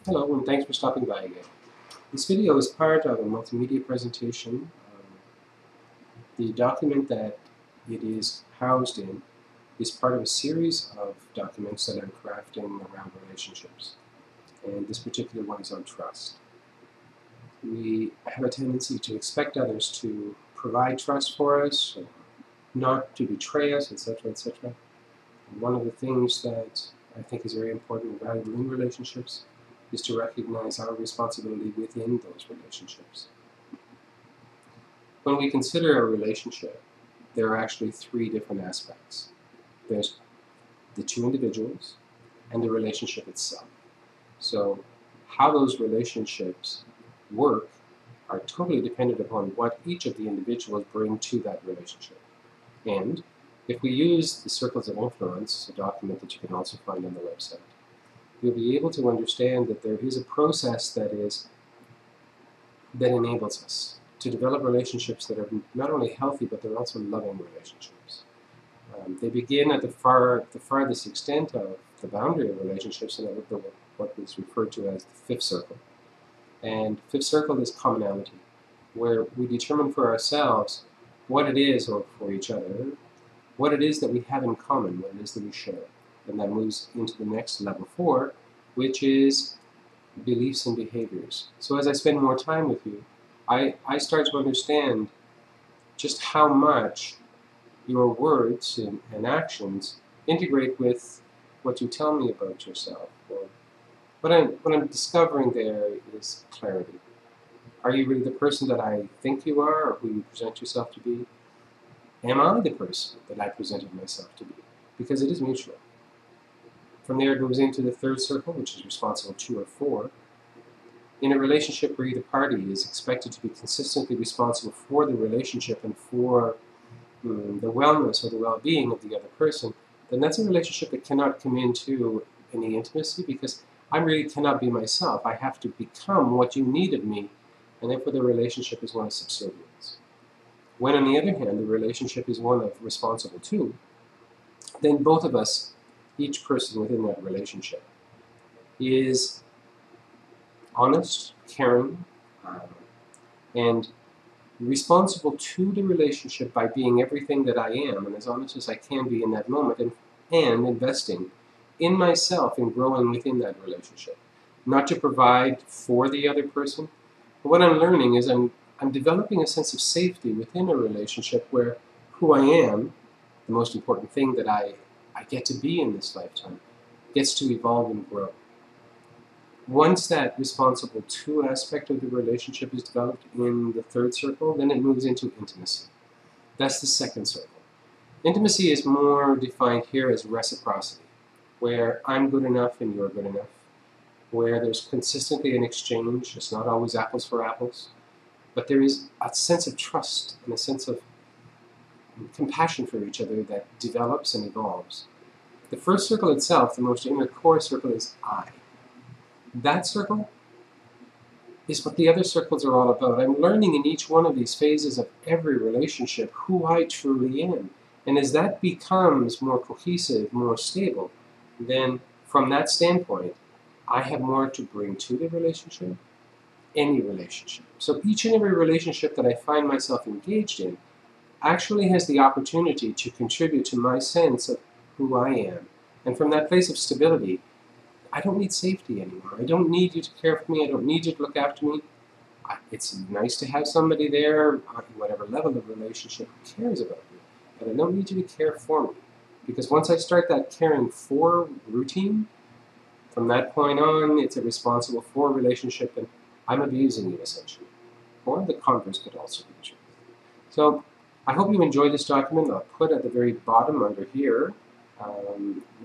Hello, and thanks for stopping by again. This video is part of a multimedia presentation. The document that it is housed in is part of a series of documents that I'm crafting around relationships. And this particular one is on trust. We have a tendency to expect others to provide trust for us, not to betray us, etc., etc. One of the things that I think is very important and valuable in relationships is to recognize our responsibility within those relationships. When we consider a relationship, there are actually three different aspects. There's the two individuals and the relationship itself. So how those relationships work are totally dependent upon what each of the individuals bring to that relationship. And if we use the Circles of Influence, a document that you can also find on the website, you'll be able to understand that there is a process that enables us to develop relationships that are not only healthy, but they're also loving relationships. They begin at the farthest extent of the boundary of relationships, and what is referred to as the fifth circle. And fifth circle is commonality, where we determine for ourselves what it is, or for each other, what it is that we have in common, what it is that we share. And that moves into the next level 4, which is beliefs and behaviors. So as I spend more time with you, I start to understand just how much your words and actions integrate with what you tell me about yourself. Or what I'm discovering there is clarity. Are you really the person that I think you are, or who you present yourself to be? Am I the person that I presented myself to be? Because it is mutual. From there it moves into the third circle, which is responsible 2 or 4. In a relationship where either party is expected to be consistently responsible for the relationship and for the wellness or the well-being of the other person, then that's a relationship that cannot come into any intimacy, because I really cannot be myself. I have to become what you need of me, and therefore the relationship is one of subservience. When, on the other hand, the relationship is one of responsible 2, then both of us, each person within that relationship, is honest, caring, and responsible to the relationship by being everything that I am, and as honest as I can be in that moment, and investing in myself and growing within that relationship. Not to provide for the other person, but what I'm learning is I'm developing a sense of safety within a relationship where who I am, the most important thing that I get to be in this lifetime, gets to evolve and grow. Once that responsible 2 aspect of the relationship is developed in the third circle, then it moves into intimacy. That's the second circle. Intimacy is more defined here as reciprocity, where I'm good enough and you're good enough, where there's consistently an exchange. It's not always apples for apples, but there is a sense of trust and a sense of compassion for each other that develops and evolves. The first circle itself, the most inner core circle, is I. That circle is what the other circles are all about. I'm learning in each one of these phases of every relationship who I truly am. And as that becomes more cohesive, more stable, then from that standpoint, I have more to bring to the relationship, any relationship. So each and every relationship that I find myself engaged in actually has the opportunity to contribute to my sense of who I am. And from that place of stability, I don't need safety anymore. I don't need you to care for me. I don't need you to look after me. It's nice to have somebody there, whatever level of relationship, who cares about me. But I don't need you to care for me. Because once I start that caring for routine, from that point on, it's a responsible for relationship, and I'm abusing you, essentially. Or the converse could also be true. So I hope you enjoyed this document. I'll put at the very bottom under here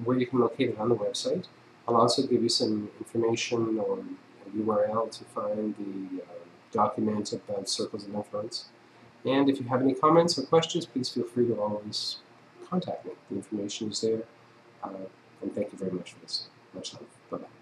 where you can locate it on the website. I'll also give you some information or a URL to find the document about Circles of Influence. And if you have any comments or questions, please feel free to always contact me. The information is there. And thank you very much for this. Much love. Bye-bye.